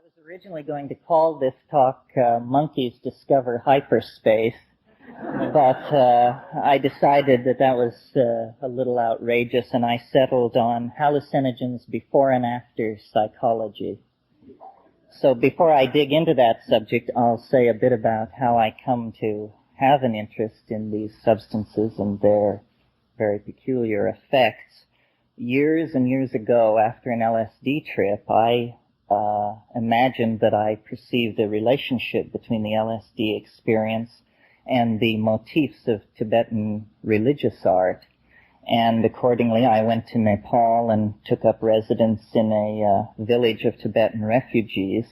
was originally going to call this talk Monkeys Discover Hyperspace, but I decided that was a little outrageous, and I settled on hallucinogens before and after psychology. So before I dig into that subject, I'll say a bit about how I come to have an interest in these substances and their very peculiar effects. Years and years ago, after an LSD trip, I imagined that I perceived a relationship between the LSD experience and the motifs of Tibetan religious art. And accordingly, I went to Nepal and took up residence in a village of Tibetan refugees.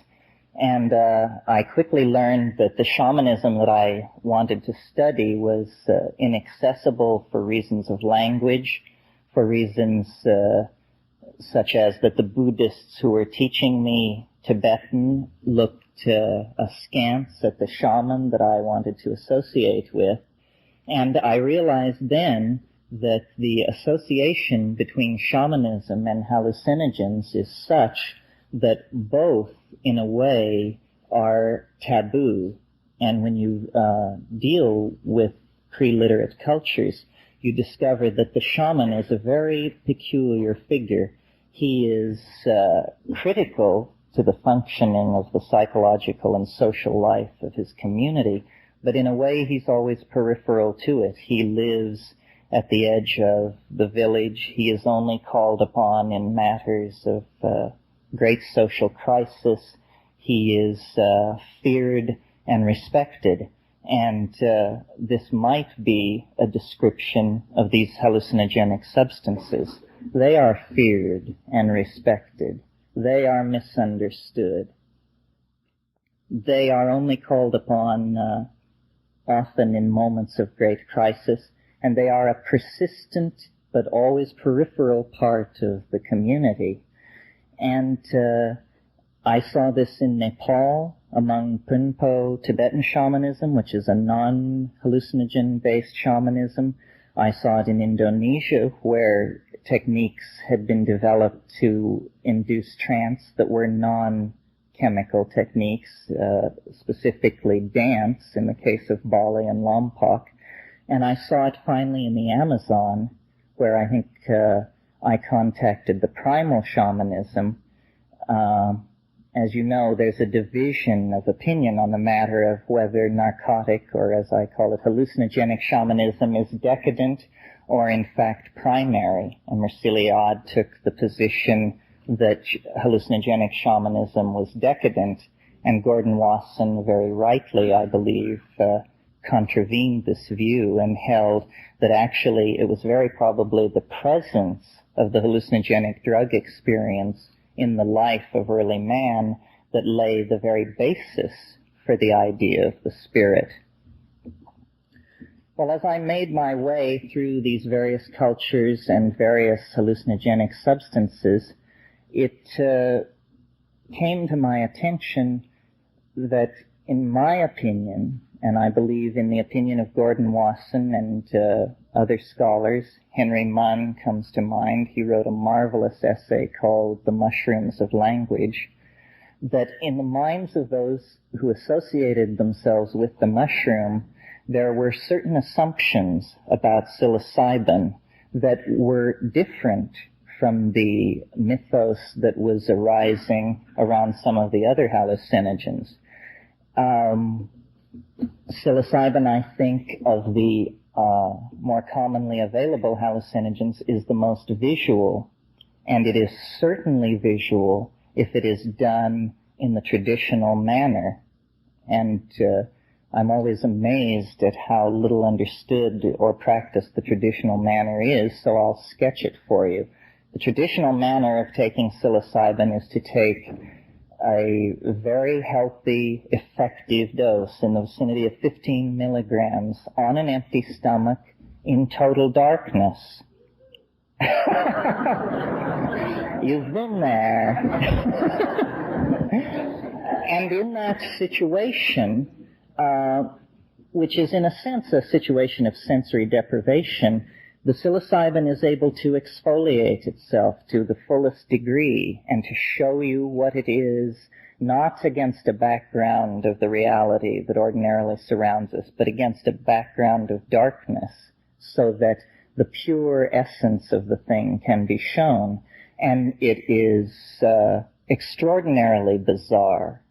And I quickly learned that the shamanism that I wanted to study was inaccessible for reasons of language, for reasons such as that the Buddhists who were teaching me Tibetan looked askance at the shaman that I wanted to associate with. And I realized then that the association between shamanism and hallucinogens is such that both, in a way, are taboo. And when you deal with pre-literate cultures, you discover that the shaman is a very peculiar figure. He is critical to the functioning of the psychological and social life of his community, but in a way he's always peripheral to it. He lives at the edge of the village. He is only called upon in matters of great social crisis. He is feared and respected. And this might be a description of these hallucinogenic substances. They are feared and respected. They are misunderstood. They are only called upon often in moments of great crisis, and they are a persistent but always peripheral part of the community. And I saw this in Nepal among Punpo Tibetan shamanism, which is a non-hallucinogen-based shamanism. I saw it in Indonesia, where techniques had been developed to induce trance that were non-chemical techniques, specifically dance in the case of Bali and Lombok. And I saw it finally in the Amazon, where I think I contacted the primal shamanism. As you know, there's a division of opinion on the matter of whether narcotic, or as I call it, hallucinogenic shamanism is decadent or in fact primary. And Merciliade took the position that hallucinogenic shamanism was decadent, and Gordon Wasson, very rightly, I believe, contravened this view and held that actually it was very probably the presence of the hallucinogenic drug experience in the life of early man that lay the very basis for the idea of the spirit. Well, as I made my way through these various cultures and various hallucinogenic substances, it came to my attention that, in my opinion, and I believe in the opinion of Gordon Wasson and other scholars, Henry Munn comes to mind. He wrote a marvelous essay called The Mushrooms of Language, that in the minds of those who associated themselves with the mushroom, there were certain assumptions about psilocybin that were different from the mythos that was arising around some of the other hallucinogens. Psilocybin, I think, of the more commonly available hallucinogens, is the most visual, and it is certainly visual if it is done in the traditional manner. And I'm always amazed at how little understood or practiced the traditional manner is, so I'll sketch it for you. The traditional manner of taking psilocybin is to take a very healthy, effective dose in the vicinity of 15 milligrams on an empty stomach in total darkness. You've been there. And in that situation, which is in a sense a situation of sensory deprivation, the psilocybin is able to exfoliate itself to the fullest degree and to show you what it is, not against a background of the reality that ordinarily surrounds us, but against a background of darkness, so that the pure essence of the thing can be shown. And it is extraordinarily bizarre,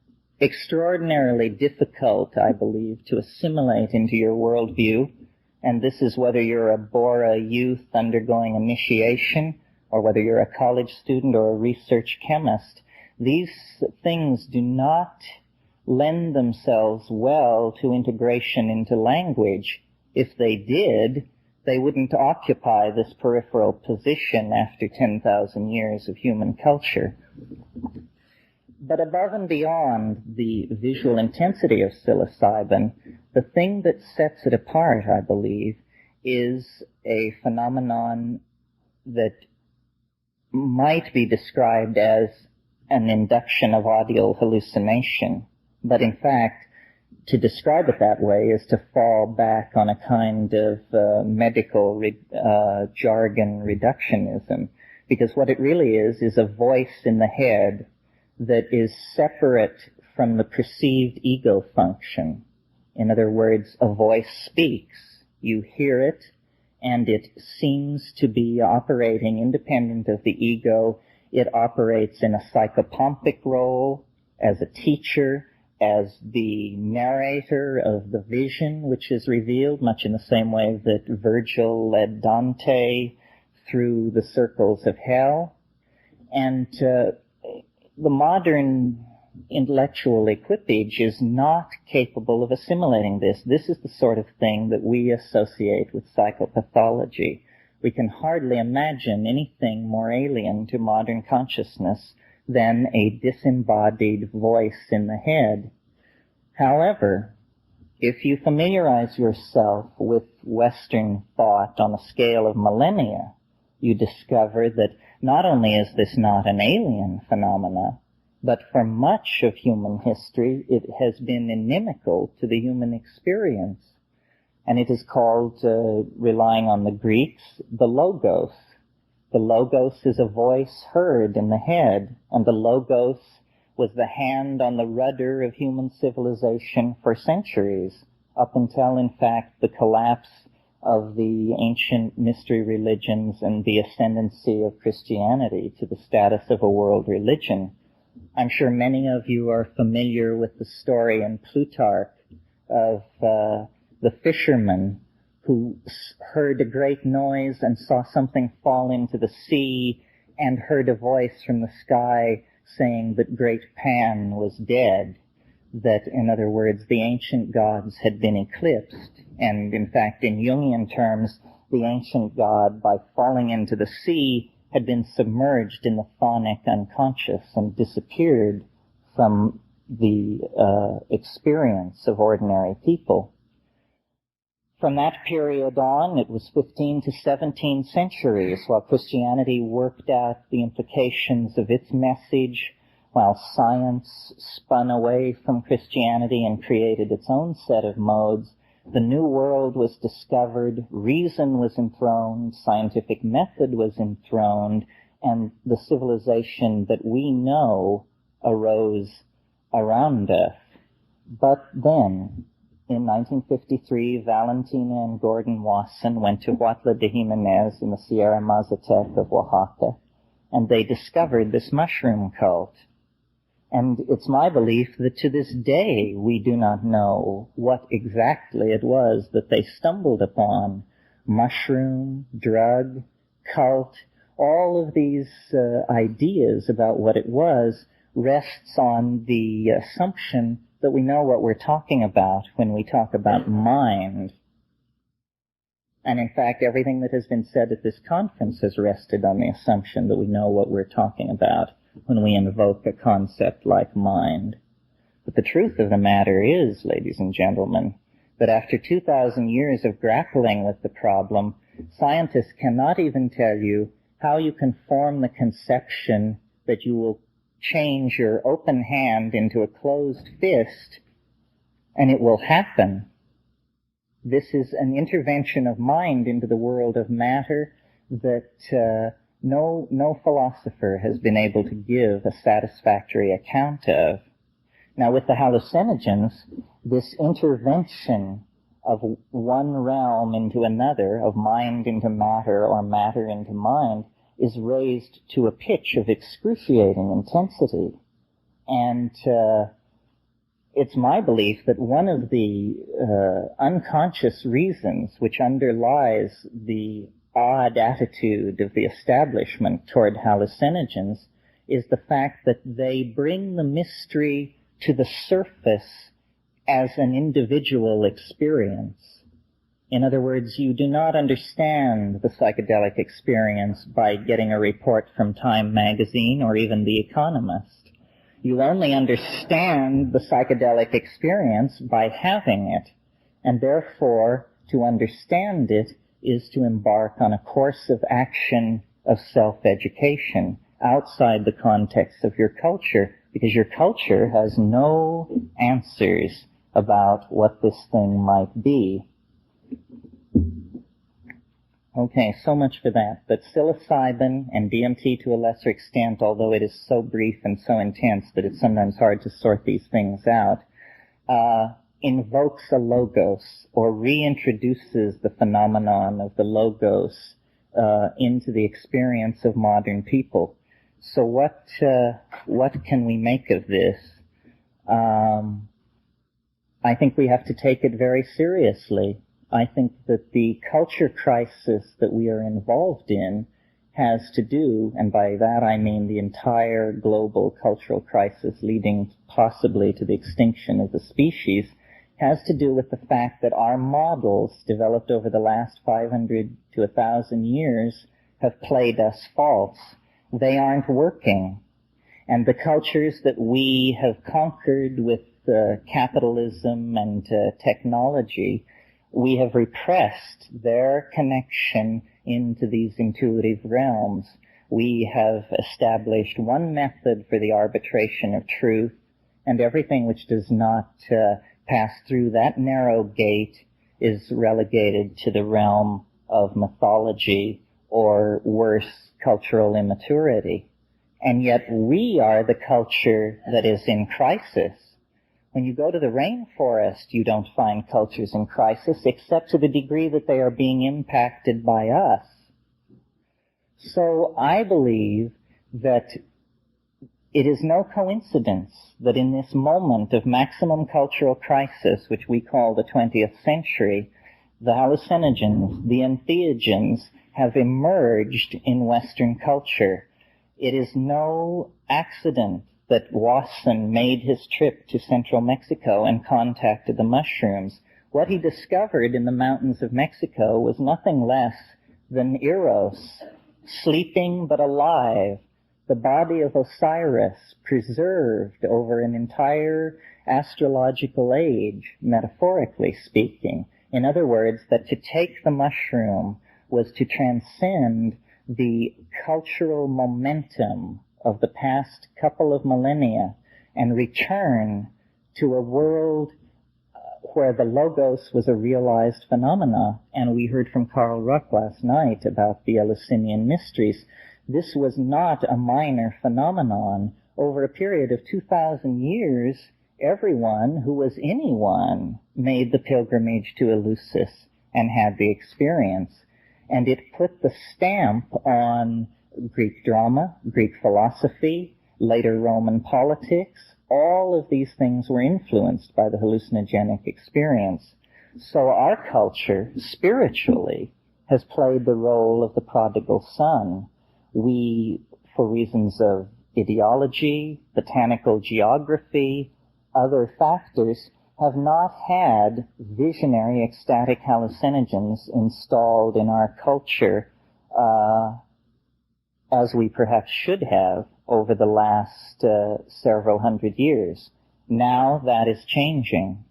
extraordinarily difficult, I believe, to assimilate into your worldview. And this is whether you're a Bora youth undergoing initiation, or whether you're a college student or a research chemist. These things do not lend themselves well to integration into language. If they did, they wouldn't occupy this peripheral position after 10,000 years of human culture. But above and beyond the visual intensity of psilocybin, the thing that sets it apart, I believe, is a phenomenon that might be described as an induction of audial hallucination. But in fact, to describe it that way is to fall back on a kind of medical jargon reductionism, because what it really is a voice in the head that is separate from the perceived ego function. In other words, a voice speaks. You hear it, and it seems to be operating independent of the ego. It operates in a psychopompic role, as a teacher, as the narrator of the vision which is revealed, much in the same way that Virgil led Dante through the circles of hell. And the modern intellectual equipage is not capable of assimilating this. This is the sort of thing that we associate with psychopathology. We can hardly imagine anything more alien to modern consciousness than a disembodied voice in the head. However, if you familiarize yourself with Western thought on a scale of millennia, you discover that not only is this not an alien phenomena, but for much of human history, it has been inimical to the human experience. And it is called, relying on the Greeks, the logos. The logos is a voice heard in the head, and the logos was the hand on the rudder of human civilization for centuries, up until, in fact, the collapse of the ancient mystery religions and the ascendancy of Christianity to the status of a world religion. I'm sure many of you are familiar with the story in Plutarch of the fisherman who heard a great noise and saw something fall into the sea and heard a voice from the sky saying that great Pan was dead, that, in other words, the ancient gods had been eclipsed. And, in fact, in Jungian terms, the ancient god, by falling into the sea, had been submerged in the chthonic unconscious and disappeared from the experience of ordinary people. From that period on, it was 15 to 17 centuries while Christianity worked out the implications of its message, while science spun away from Christianity and created its own set of modes. The New World was discovered, reason was enthroned, scientific method was enthroned, and the civilization that we know arose around us. But then, in 1953, Valentina and Gordon Wasson went to Huatla de Jimenez in the Sierra Mazatec of Oaxaca, and they discovered this mushroom cult. And it's my belief that to this day we do not know what exactly it was that they stumbled upon. Mushroom, drug, cult, all of these ideas about what it was rests on the assumption that we know what we're talking about when we talk about mind. And in fact, everything that has been said at this conference has rested on the assumption that we know what we're talking about when we invoke a concept like mind. But the truth of the matter is, ladies and gentlemen, that after 2,000 years of grappling with the problem, scientists cannot even tell you how you can form the conception that you will change your open hand into a closed fist, and it will happen. This is an intervention of mind into the world of matter that no philosopher has been able to give a satisfactory account of. Now, with the hallucinogens, this intervention of one realm into another, of mind into matter or matter into mind, is raised to a pitch of excruciating intensity. And it's my belief that one of the unconscious reasons which underlies the odd attitude of the establishment toward hallucinogens is the fact that they bring the mystery to the surface as an individual experience. In other words, you do not understand the psychedelic experience by getting a report from Time magazine or even The Economist. You only understand the psychedelic experience by having it, and therefore, to understand it is to embark on a course of action of self-education outside the context of your culture, because your culture has no answers about what this thing might be. Okay, so much for that. But psilocybin and DMT to a lesser extent, although it is so brief and so intense that it's sometimes hard to sort these things out, invokes a logos or reintroduces the phenomenon of the logos into the experience of modern people. So what can we make of this? I think we have to take it very seriously. I think that the culture crisis that we are involved in has to do, and by that I mean the entire global cultural crisis leading possibly to the extinction of the species, has to do with the fact that our models developed over the last 500 to 1,000 years have played us false. They aren't working. And the cultures that we have conquered with capitalism and technology, we have repressed their connection into these intuitive realms. We have established one method for the arbitration of truth, and everything which does not pass through that narrow gate is relegated to the realm of mythology or worse, cultural immaturity. And yet we are the culture that is in crisis. When you go to the rainforest, you don't find cultures in crisis, except to the degree that they are being impacted by us. So I believe that it is no coincidence that in this moment of maximum cultural crisis, which we call the 20th century, the hallucinogens, the entheogens, have emerged in Western culture. It is no accident that Wasson made his trip to central Mexico and contacted the mushrooms. What he discovered in the mountains of Mexico was nothing less than Eros, sleeping but alive, the body of Osiris preserved over an entire astrological age, metaphorically speaking. In other words, that to take the mushroom was to transcend the cultural momentum of the past couple of millennia and return to a world where the logos was a realized phenomena. And we heard from Carl Ruck last night about the Eleusinian mysteries. This was not a minor phenomenon. Over a period of 2,000 years, everyone who was anyone made the pilgrimage to Eleusis and had the experience. And it put the stamp on Greek drama, Greek philosophy, later Roman politics. All of these things were influenced by the hallucinogenic experience. So our culture, spiritually, has played the role of the prodigal son. We, for reasons of ideology, botanical geography, other factors, have not had visionary ecstatic hallucinogens installed in our culture as we perhaps should have over the last several hundred years. Now that is changing.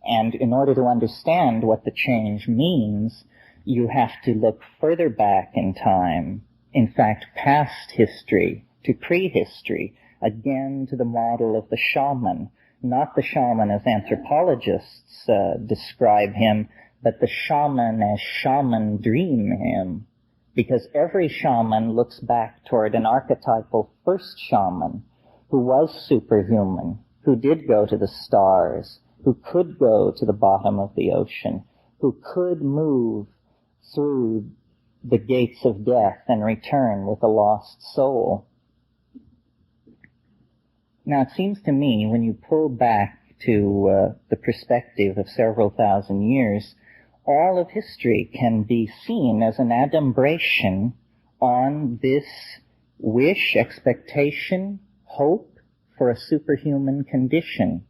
And in order to understand what the change means, you have to look further back in time, in fact, past history to prehistory, again to the model of the shaman, not the shaman as anthropologists describe him, but the shaman as shaman dream him. Because every shaman looks back toward an archetypal first shaman who was superhuman, who did go to the stars, who could go to the bottom of the ocean, who could move through the gates of death and return with a lost soul. Now, it seems to me, when you pull back to the perspective of several thousand years, all of history can be seen as an adumbration on this wish, expectation, hope for a superhuman condition,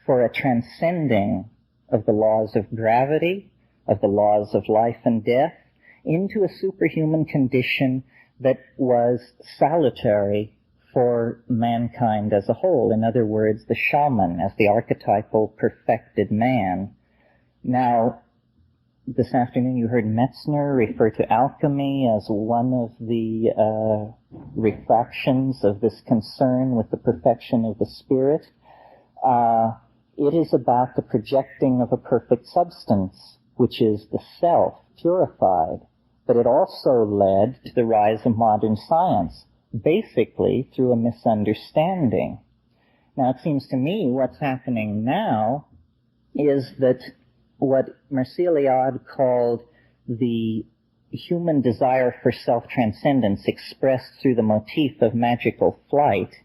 for a transcending of the laws of gravity, of the laws of life and death, into a superhuman condition that was salutary for mankind as a whole. In other words, the shaman as the archetypal perfected man. Now, this afternoon you heard Metzner refer to alchemy as one of the refractions of this concern with the perfection of the spirit. It is about the projecting of a perfect substance, which is the self, purified. But it also led to the rise of modern science, basically through a misunderstanding. Now, it seems to me what's happening now is that what Mircea called the human desire for self-transcendence expressed through the motif of magical flight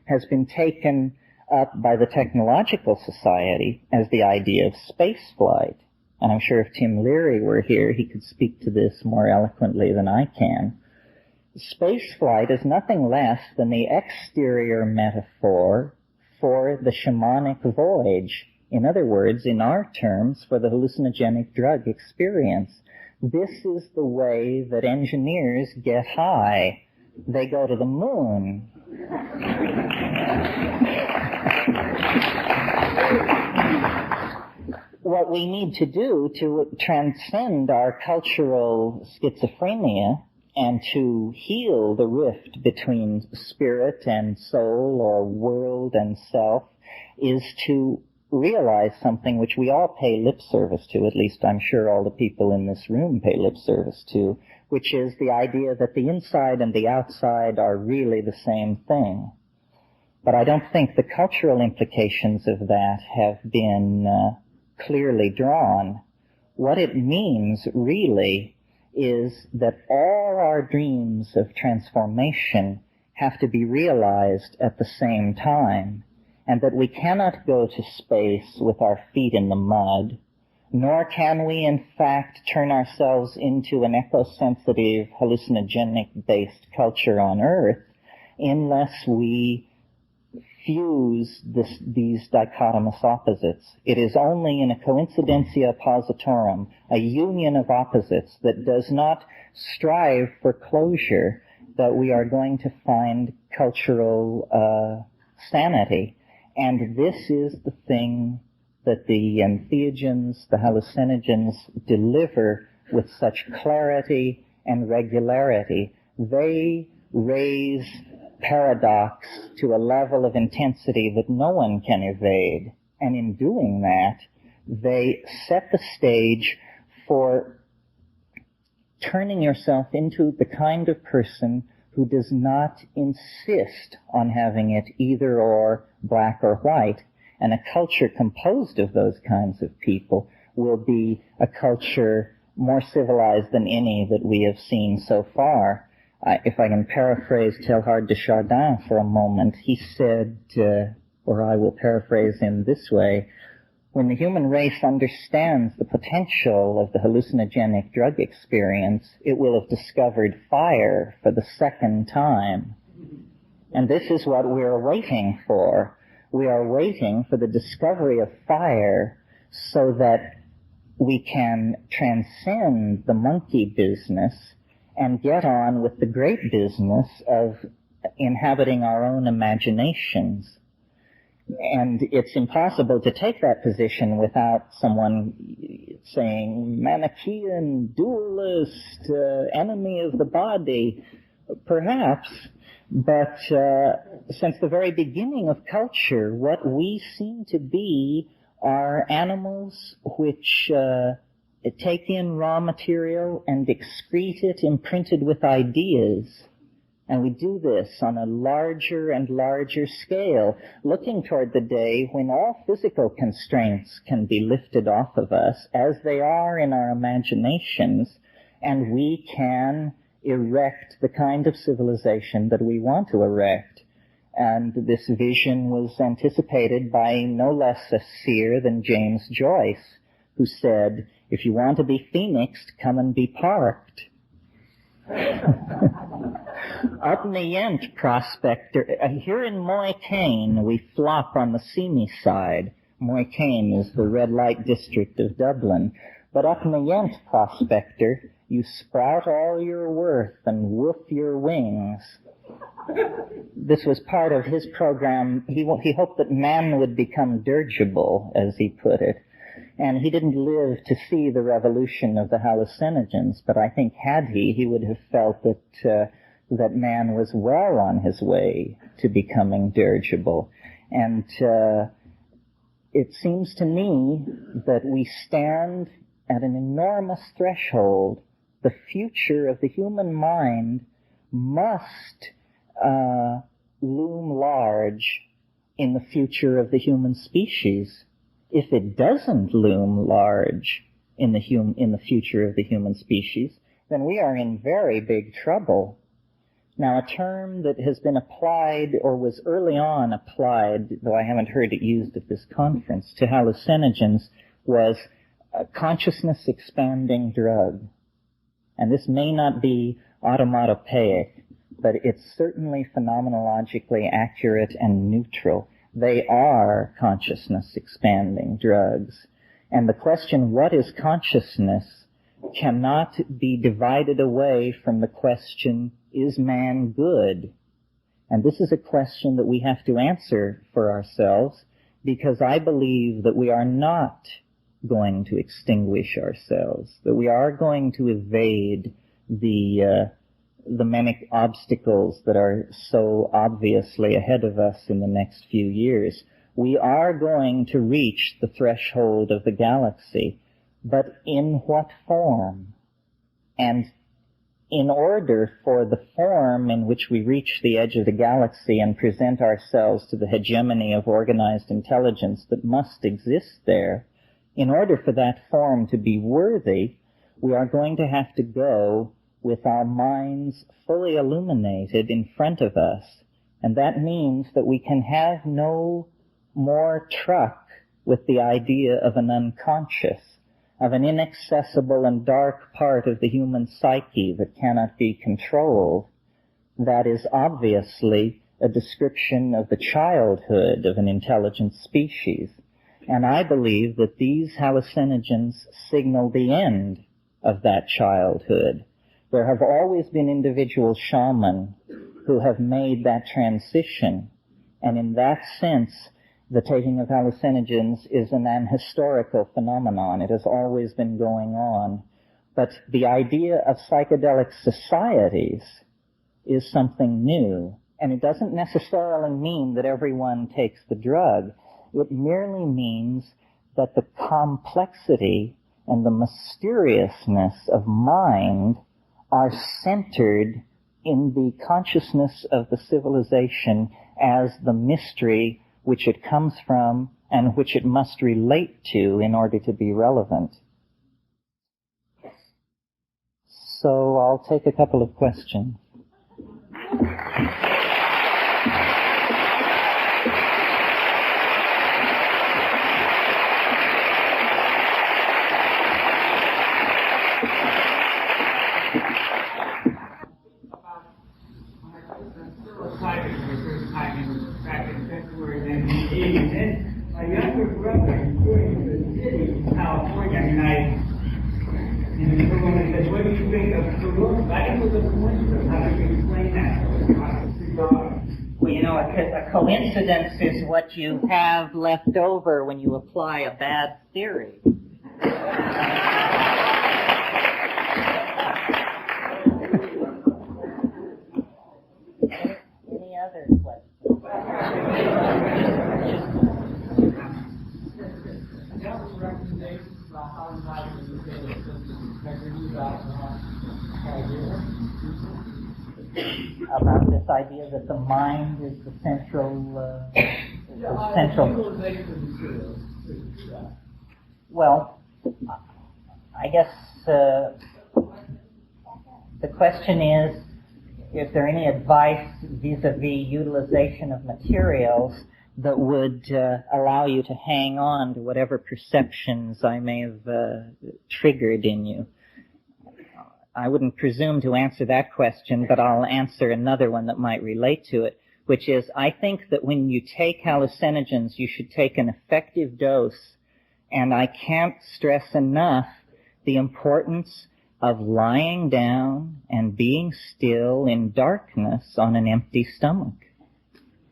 has been taken up by the technological society as the idea of space flight. And I'm sure if Tim Leary were here, he could speak to this more eloquently than I can. Space flight is nothing less than the exterior metaphor for the shamanic voyage. In other words, in our terms, for the hallucinogenic drug experience. This is the way that engineers get high. They go to the moon. What we need to do to transcend our cultural schizophrenia and to heal the rift between spirit and soul or world and self is to realize something which we all pay lip service to, at least I'm sure all the people in this room pay lip service to, which is the idea that the inside and the outside are really the same thing. But I don't think the cultural implications of that have been clearly drawn. What it means really is that all our dreams of transformation have to be realized at the same time, and that we cannot go to space with our feet in the mud, nor can we, in fact, turn ourselves into an eco-sensitive, hallucinogenic-based culture on Earth unless we fuse these dichotomous opposites. It is only in a coincidentia oppositorum, a union of opposites that does not strive for closure, that we are going to find cultural sanity. And this is the thing that the entheogens, the hallucinogens, deliver with such clarity and regularity. They raise paradox to a level of intensity that no one can evade. And in doing that, they set the stage for turning yourself into the kind of person who does not insist on having it either or, black or white. And a culture composed of those kinds of people will be a culture more civilized than any that we have seen so far. If I can paraphrase Teilhard de Chardin for a moment, he said, or I will paraphrase him this way, when the human race understands the potential of the hallucinogenic drug experience, it will have discovered fire for the second time. And this is what we're waiting for. We are waiting for the discovery of fire so that we can transcend the monkey business and get on with the great business of inhabiting our own imaginations. And it's impossible to take that position without someone saying, Manichaean, dualist, enemy of the body. Perhaps, But since the very beginning of culture, what we seem to be are animals which take in raw material and excrete it imprinted with ideas. And we do this on a larger and larger scale, looking toward the day when all physical constraints can be lifted off of us, as they are in our imaginations, and we can erect the kind of civilization that we want to erect. And this vision was anticipated by no less a seer than James Joyce, who said, "If you want to be phoenixed, come and be parked." Up in the Yent Prospector, here in Moycane, we flop on the Simi side. Moycane is the red light district of Dublin. But up in the Yent Prospector, you sprout all your worth and woof your wings. This was part of his program. He hoped that man would become dirigible, as he put it. And he didn't live to see the revolution of the hallucinogens, but I think had he would have felt that man was well on his way to becoming dirigible. And it seems to me that we stand at an enormous threshold. The future of the human mind must loom large in the future of the human species. If it doesn't loom large in the future of the human species, then we are in very big trouble. Now, a term that has been applied, or was early on applied, though I haven't heard it used at this conference, to hallucinogens, was a consciousness-expanding drug. And this may not be automatopoeic, but it's certainly phenomenologically accurate and neutral. They are consciousness-expanding drugs. And the question, what is consciousness, cannot be divided away from the question, is man good? And this is a question that we have to answer for ourselves, because I believe that we are not going to extinguish ourselves, that we are going to evade the many obstacles that are so obviously ahead of us in the next few years. We are going to reach the threshold of the galaxy, but in what form? And in order for the form in which we reach the edge of the galaxy and present ourselves to the hegemony of organized intelligence that must exist there, in order for that form to be worthy, we are going to have to go with our minds fully illuminated in front of us. And that means that we can have no more truck with the idea of an unconscious, of an inaccessible and dark part of the human psyche that cannot be controlled. That is obviously a description of the childhood of an intelligent species. And I believe that these hallucinogens signal the end of that childhood. There have always been individual shamans who have made that transition. And in that sense, the taking of hallucinogens is an ahistorical phenomenon. It has always been going on. But the idea of psychedelic societies is something new. And it doesn't necessarily mean that everyone takes the drug. It merely means that the complexity and the mysteriousness of mind are centered in the consciousness of the civilization as the mystery which it comes from and which it must relate to in order to be relevant. So I'll take a couple of questions. My younger brother going to the city, California, and someone said, "What do you think of Corona?" I think it was a coincidence. How do you explain that? Well, you know, a coincidence is what you have left over when you apply a bad theory. about this idea that the mind is the central. Well, I guess the question is, is there any advice vis-a-vis utilization of materials that would allow you to hang on to whatever perceptions I may have triggered in you? I wouldn't presume to answer that question, but I'll answer another one that might relate to it, which is, I think that when you take hallucinogens, you should take an effective dose, and I can't stress enough the importance of lying down and being still in darkness on an empty stomach.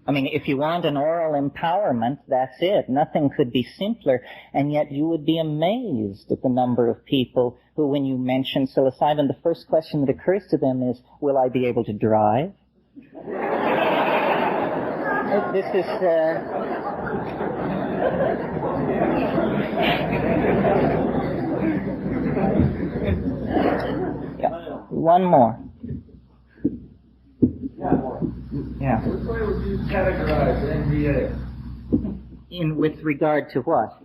I mean, if you want an oral empowerment, that's it. Nothing could be simpler. And yet you would be amazed at the number of people who, when you mention psilocybin, the first question that occurs to them is, will I be able to drive? This is... Yeah. One more. Yeah. Which way would you categorize NDA? With regard to what?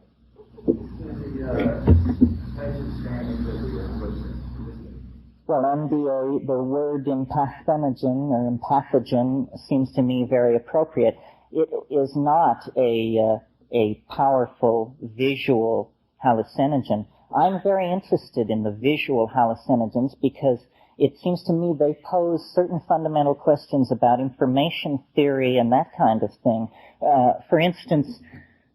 Well, NDA, the word empathenogen or empathogen seems to me very appropriate. It is not a powerful visual hallucinogen. I'm very interested in the visual hallucinogens because it seems to me they pose certain fundamental questions about information theory and that kind of thing. For instance,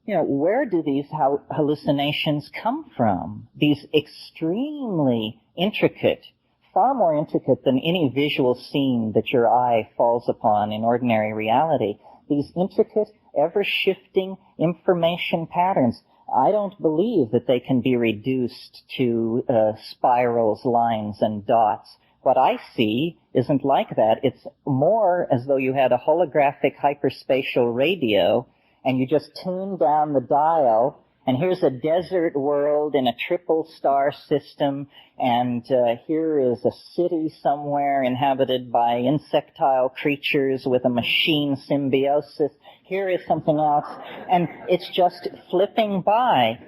where do these hallucinations come from? These extremely intricate, far more intricate than any visual scene that your eye falls upon in ordinary reality. These intricate, ever-shifting information patterns. I don't believe that they can be reduced to spirals, lines, and dots. What I see isn't like that. It's more as though you had a holographic hyperspatial radio and you just tune down the dial, and here's a desert world in a triple star system, and here is a city somewhere inhabited by insectile creatures with a machine symbiosis. Here is something else, and it's just flipping by.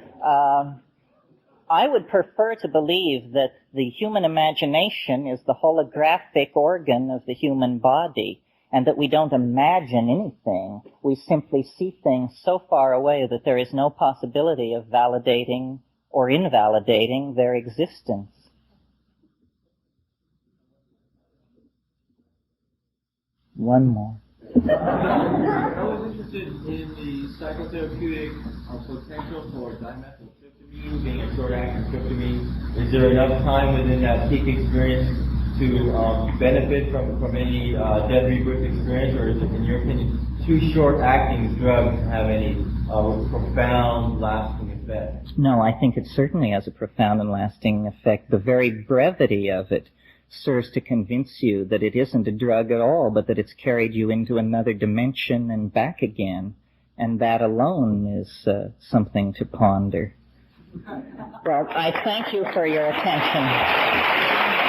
I would prefer to believe that the human imagination is the holographic organ of the human body, and that we don't imagine anything. We simply see things so far away that there is no possibility of validating or invalidating their existence. One more. I was interested in the psychotherapeutic potential for dimethyltryptamine being a short-acting tryptamine. Is there enough time within that peak experience to benefit from any dead rebirth experience, or is it, in your opinion, too short-acting drugs to have any profound, lasting effect? No, I think it certainly has a profound and lasting effect. The very brevity of it serves to convince you that it isn't a drug at all, but that it's carried you into another dimension and back again. And that alone is something to ponder. Well, I thank you for your attention.